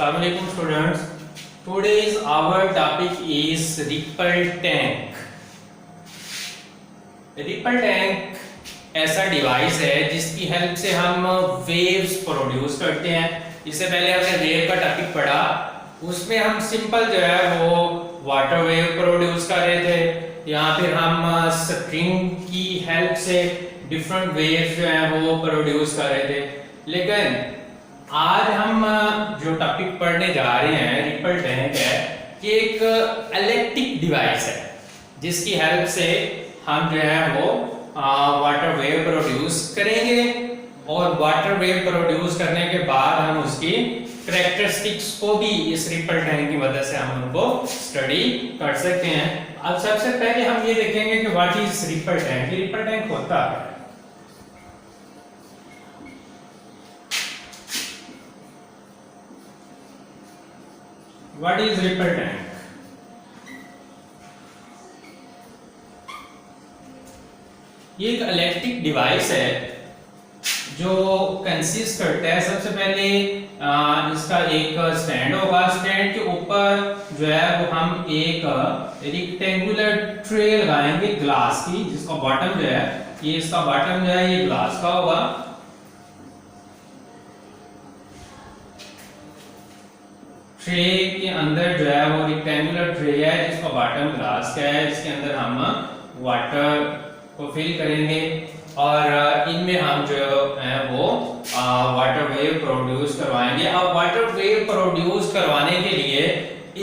Assalamualaikum students. Today's our topic is ripple tank. Ripple tank ऐसा device है जिसकी help से हम वेव्स प्रोड्यूस करते हैं। इससे पहले हमने वेव का टॉपिक पढ़ा, उसमें हम सिंपल जो है वो वाटर वेव प्रोड्यूस कर रहे थे। यहाँ फिर हम स्ट्रिंग की हेल्प से डिफरेंट वेव्स जो है वो प्रोड्यूस कर रहे थे। लेकिन आज हम जो टॉपिक पढ़ने जा रहे हैं रिपल टैंक है कि एक इलेक्ट्रिक डिवाइस है जिसकी हेल्प से हम जो है वो वाटर वेव प्रोड्यूस करेंगे और वाटर वेव प्रोड्यूस करने के बाद हम उसकी कैरेक्टरिस्टिक्स को भी इस रिपल टैंक की मदद से हम उनको स्टडी कर सकते हैं। अब सबसे पहले हम ये देखेंगे कि what is ripple tank. Ripple tank होता है What is ripple tank? ये एक इलेक्ट्रिक डिवाइस है जो कंसिस्ट करता है, सबसे पहले इसका एक स्टैंड होगा। स्टैंड के ऊपर जो है वो हम एक रेक्टेंगुलर ट्रे लगाएंगे ग्लास की, जिसका बॉटम जो है ये इसका बॉटम जो है ये ग्लास का होगा। ट्रे के अंदर जो है वो रेक्टेंगुलर ट्रे है जिसका बॉटम ग्लास का है, जिसके अंदर हम वाटर को फिल करेंगे और इनमें हम जो है वो वाटर वेव प्रोड्यूस करवाएंगे। अब वाटर वेव प्रोड्यूस करवाने के लिए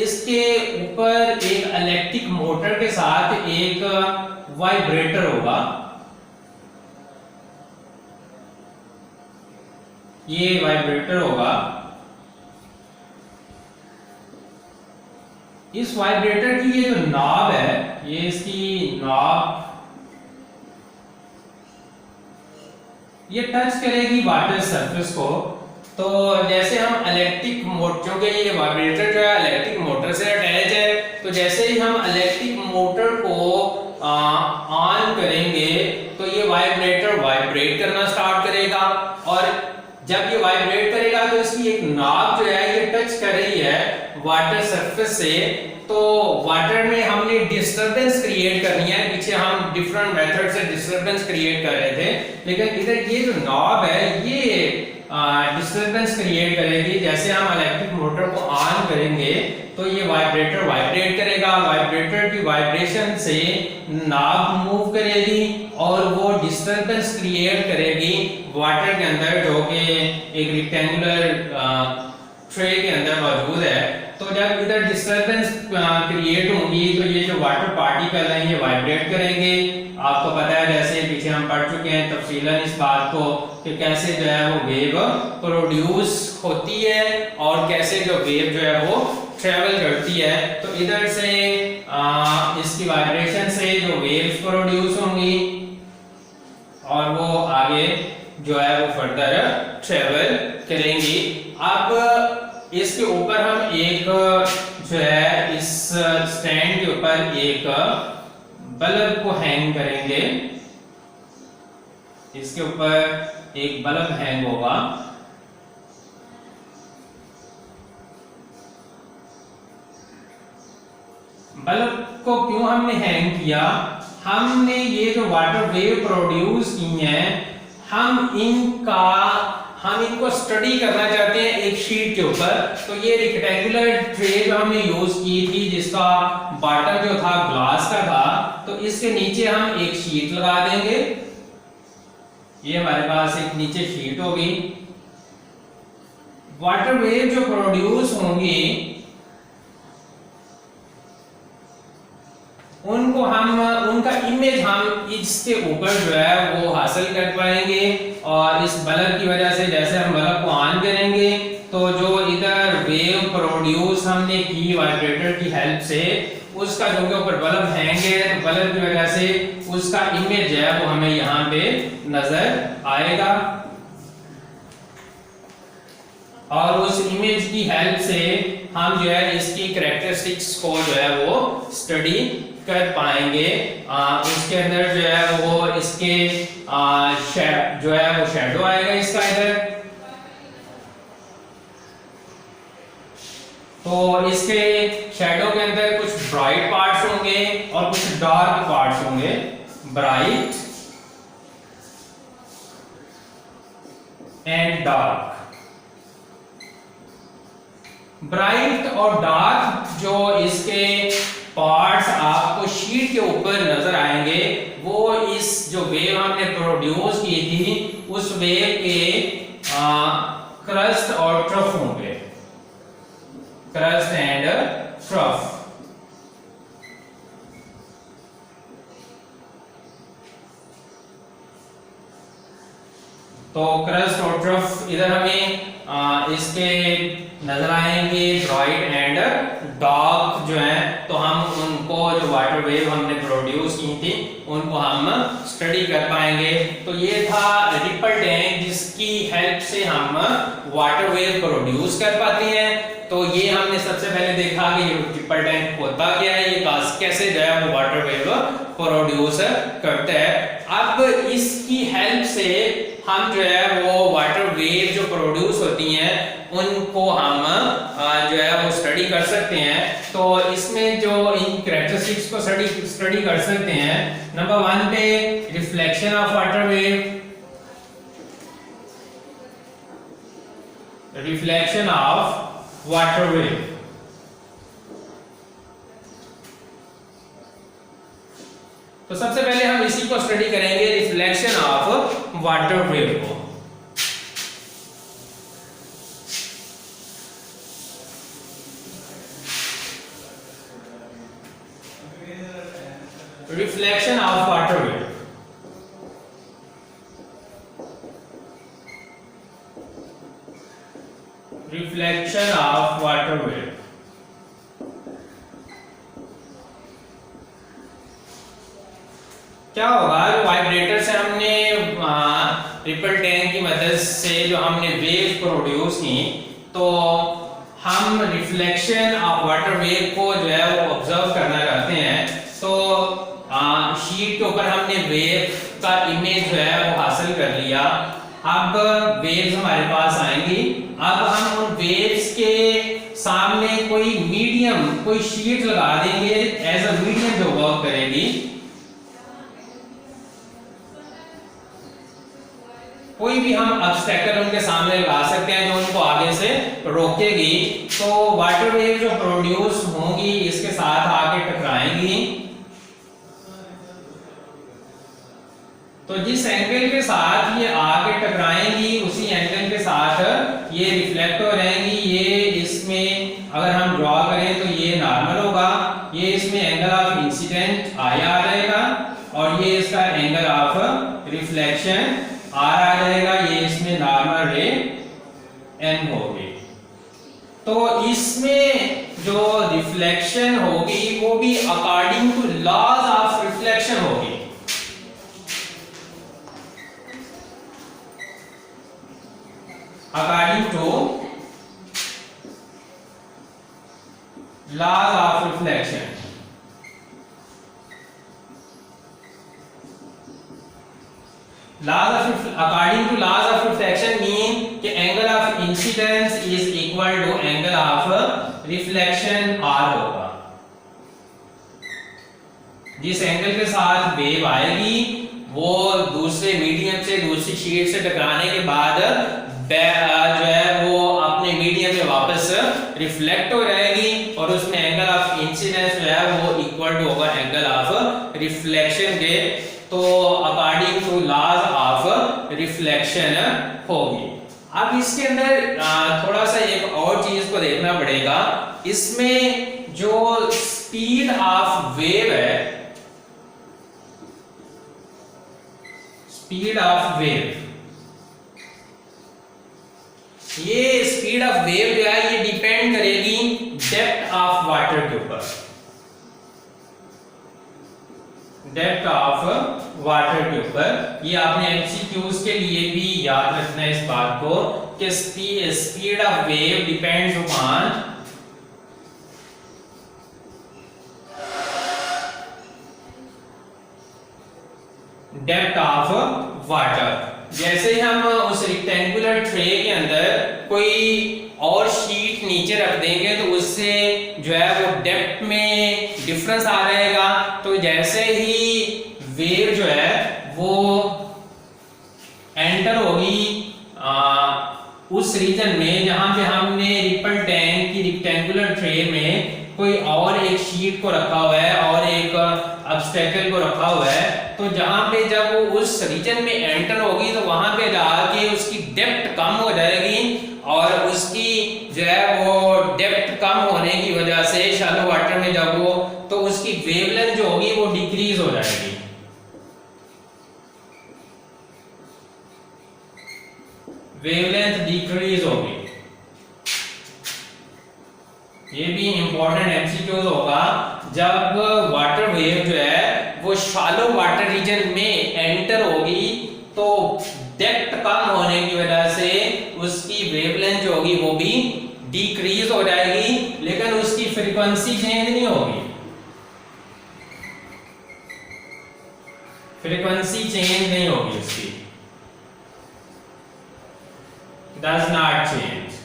इसके ऊपर एक इलेक्ट्रिक मोटर के साथ एक वाइब्रेटर होगा। ये वाइब्रेटर होगा। इस वाइब्रेटर की ये जो नॉब है, ये इसकी नॉब ये टच करेगी वाटर सरफेस को। तो जैसे हम इलेक्ट्रिक मोटर, क्योंकि ये वाइब्रेटर जो है इलेक्ट्रिक मोटर से अटैच है, तो जैसे ही हम इलेक्ट्रिक मोटर को ऑन करेंगे तो ये वाइब्रेटर वाइब्रेट करना स्टार्ट करेगा और जब ये वाइब्रेट करेगा तो इसकी एक नॉब जो है ये टच कर रही है वाटर सरफेस से। तो वाटर में हमने डिस्टरबेंस क्रिएट करनी है। पीछे हम डिफरेंट मेथड से डिस्टरबेंस क्रिएट कर रहे थे, लेकिन इधर ये जो नॉब है ये डिस्टरबेंस क्रिएट करेगी। जैसे हम इलेक्ट्रिक मोटर को ऑन करेंगे तो ये वाइब्रेटर वाइब्रेट करेगा। वाइब्रेटर की वाइब्रेशन से नॉब मूव करेगी और वो डिस्टरबेंस क्रिएट करेगी वाटर के अंदर, जो कि एक रेक्टेंगुलर ट्रे के अंदर मौजूद है। तो जब इधर डिस्टरबेंस क्रिएट होगी तो ये जो वाटर पार्टिकल हैं ये वाइब्रेट करेंगे। आपको पता है, जैसे पीछे हम पढ़ चुके हैं तफसीलन इस बात को कि कैसे जो है वो वेव प्रोड्यूस होती है और कैसे जो वेव जो है वो ट्रेवल करती है। तो इधर से इसकी वाइब्रेशन से जो वेव्स प्रोड्यूस होंगी और वो आगे जो है वो फर्दर ट्रेवल करेंगी। अब इसके ऊपर हम एक जो है इस स्टैंड के ऊपर एक बल्ब को हैंग करेंगे। इसके ऊपर एक बल्ब हैंग होगा। बल्ब को क्यों हमने हैंग किया? हमने ये जो वाटर वेव प्रोड्यूस की हैं हम इनको स्टडी करना चाहते हैं एक शीट के ऊपर। तो ये रेक्टेंगुलर ट्रे जो हमने यूज की थी जिसका बॉटम जो था ग्लास का था, तो इसके नीचे हम एक शीट लगा देंगे। ये हमारे पास एक नीचे शीट होगी। वाटर वेव जो प्रोड्यूस होंगी उनको हम उनका इमेज हम इसके ऊपर जो है वो हासिल कर पाएंगे। और इस बल्ब की वजह से जैसे हम बल्ब को ऑन करेंगे तो जो इधर वेव प्रोड्यूस हमने की वाइब्रेटर की हेल्प से, उसका जो के ऊपर बल्ब हैंग है तो बल्ब की वजह से उसका इमेज है वो हमें यहाँ पे नजर आएगा और उस इमेज की हेल्प से हम जो है इसकी कैरेक्टरिस्टिक्स को जो है वो स्टडी कर पाएंगे। उसके अंदर जो है वो इसके जो है वो शैडो आएगा इसका इधर। तो इसके शैडो के अंदर कुछ ब्राइट पार्ट्स होंगे और कुछ डार्क पार्ट्स होंगे, ब्राइट एंड डार्क। ब्राइट और डार्क जो इसके पार्ट्स आपको शीट के ऊपर नजर आएंगे वो इस जो वेव हमने प्रोड्यूस की थी उस वेव के क्रस्ट और ट्रफ होंगे, क्रस्ट एंड ट्रफ। तो क्रस्ट और ट्रफ इधर हमें इसके नजर आएंगे, ब्राइट एंड डार्क जो है, तो हम उनको जो वाटर वेव हमने प्रोड्यूस की थी उनको हम स्टडी कर पाएंगे। तो ये था रिपल टैंक जिसकी हेल्प से हम वाटर वेव प्रोड्यूस कर पाते हैं। तो ये हमने सबसे पहले देखा कि रिपल टैंक होता क्या है, ये कैसे जो है वो वाटर वेव प्रोड्यूस करता है। अब इसकी हेल्प से हम जो है वो वाटर वेव जो प्रोड्यूस होती हैं उनको हम जो है वो स्टडी कर सकते हैं। तो इसमें जो इन कैरेक्टरिस्टिक्स को स्टडी कर सकते हैं, नंबर 1 पे reflection of water wave, reflection of water wave. तो सबसे पहले हम इसी को स्टडी करेंगे, रिफ्लेक्शन ऑफ वाटर वेव को। Reflection of water wave, reflection of water wave. क्या होगा, वाइब्रेटर से हमने रिपल टैंक की मदद से जो हमने वेव प्रोड्यूस की, तो हम रिफ्लेक्शन ऑफ वाटर वेव को जो है वो ऑब्जर्व करना चाहते हैं। तो शीट के ऊपर हमने वेव का इमेज जो है वो हासिल कर लिया। अब वेव्स हमारे पास आएंगी, अब हम उन वेव्स के सामने कोई मीडियम, कोई शीट लगा देंगे एज अ मीडियम जो वर्क करेगी। कोई भी हम ऑब्स्टेकल उनके सामने लगा सकते हैं जो उनको आगे से रोकेगी। तो वाटर वेव जो प्रोड्यूस होंगी इसके साथ आके टकराएंगी। तो जिस एंगल के साथ ये आगे टकराएंगी उसी एंगल के साथ ये रिफ्लेक्ट हो रहेंगी। ये इसमें अगर हम ड्रॉ करें तो ये नॉर्मल होगा, ये इसमें एंगल ऑफ इंसिडेंट आई आ जाएगा और ये इसका एंगल ऑफ रिफ्लेक्शन आर आ जाएगा, ये इसमें नॉर्मल रे एन होगी। तो इसमें जो रिफ्लेक्शन होगी वो भी according to laws of reflection होगी। According to laws of reflection. According to laws of reflection mean कि angle of incidence is equal to angle of reflection r होगा। जिस एंगल के साथ वेव आएगी वो दूसरे मीडियम से, दूसरी शीट से टकराने के बाद जो है वो अपने मीडियम में वापस रिफ्लेक्ट हो रहेगी और उसमें एंगल ऑफ इंसिडेंस जो है वो इक्वल टू होगा एंगल ऑफ रिफ्लेक्शन के। तो according to laws of reflection होगी। अब इसके अंदर थोड़ा सा एक और चीज को देखना पड़ेगा, इसमें जो स्पीड ऑफ वेव है, स्पीड ऑफ वेव, ये स्पीड ऑफ वेव जो है ये डिपेंड करेगी डेप्थ ऑफ वाटर के ऊपर, डेप्थ ऑफ वाटर के ऊपर। ये आपने एमसीक्यूज के लिए भी याद रखना है इस बात को कि speed of wave depends upon depth of water. जैसे ही हम उस रेक्टेंगुलर ट्रे के अंदर कोई और शीट नीचे रख देंगे तो उससे डिफरेंस आ जाएगा। तो जैसे ही वेव जो है वो एंटर होगी उस रीजन में जहां पे हमने रिपल टैंक की रेक्टेंगुलर ट्रे में कोई और एक शीट को रखा हुआ है और एक ऑब्स्टेकल को रखा हुआ है, तो जहां पे जब वो उस रीजन में एंटर होगी तो वहां पे जाके उसकी डेप्थ कम हो जाएगी और उसकी जो है वो डेप्थ कम होने की वजह से शैलो वाटर में जब वो तो उसकी वेवलेंथ जो होगी वो डिक्रीज हो जाएगी। वेवलेंथ डिक्रीज होगी। ये भी इंपॉर्टेंट एमसीक्यूज होगा। जब वाटर वेव जो है वो शैलो वाटर रीजन में एंटर होगी तो डेप्थ कम होने की वजह से उसकी वेवलेंथ जो होगी वो भी डिक्रीज हो जाएगी, लेकिन उसकी फ्रीक्वेंसी चेंज नहीं होगी। फ्रीक्वेंसी चेंज नहीं होगी उसकी, does not change।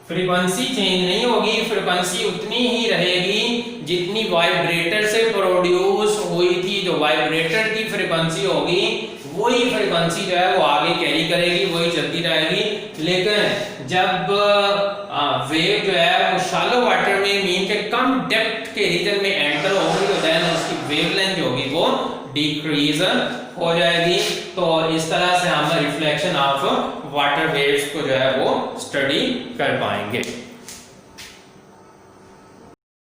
Frequency change नहीं होगी, फ्रीक्वेंसी उतनी ही रहेगी जितनी वाइब्रेटर से प्रोड्यूस हुई थी। जो वाइब्रेटर की फ्रीक्वेंसी होगी वही फ्रीक्वेंसी जो है वो आगे कैरी करेगी, वही चलती रहेगी। लेकिन जब वेव जो है वो शैलो वाटर में मीन के कम डेप्थ के रीजन में एंटर होगी तो देन उसकी वेवलेंथ जो होगी वो डिक्रीज हो जाएगी। तो इस तरह से हम रिफ्लेक्शन ऑफ वाटर वेव्स को जो है वो स्टडी कर पाएंगे।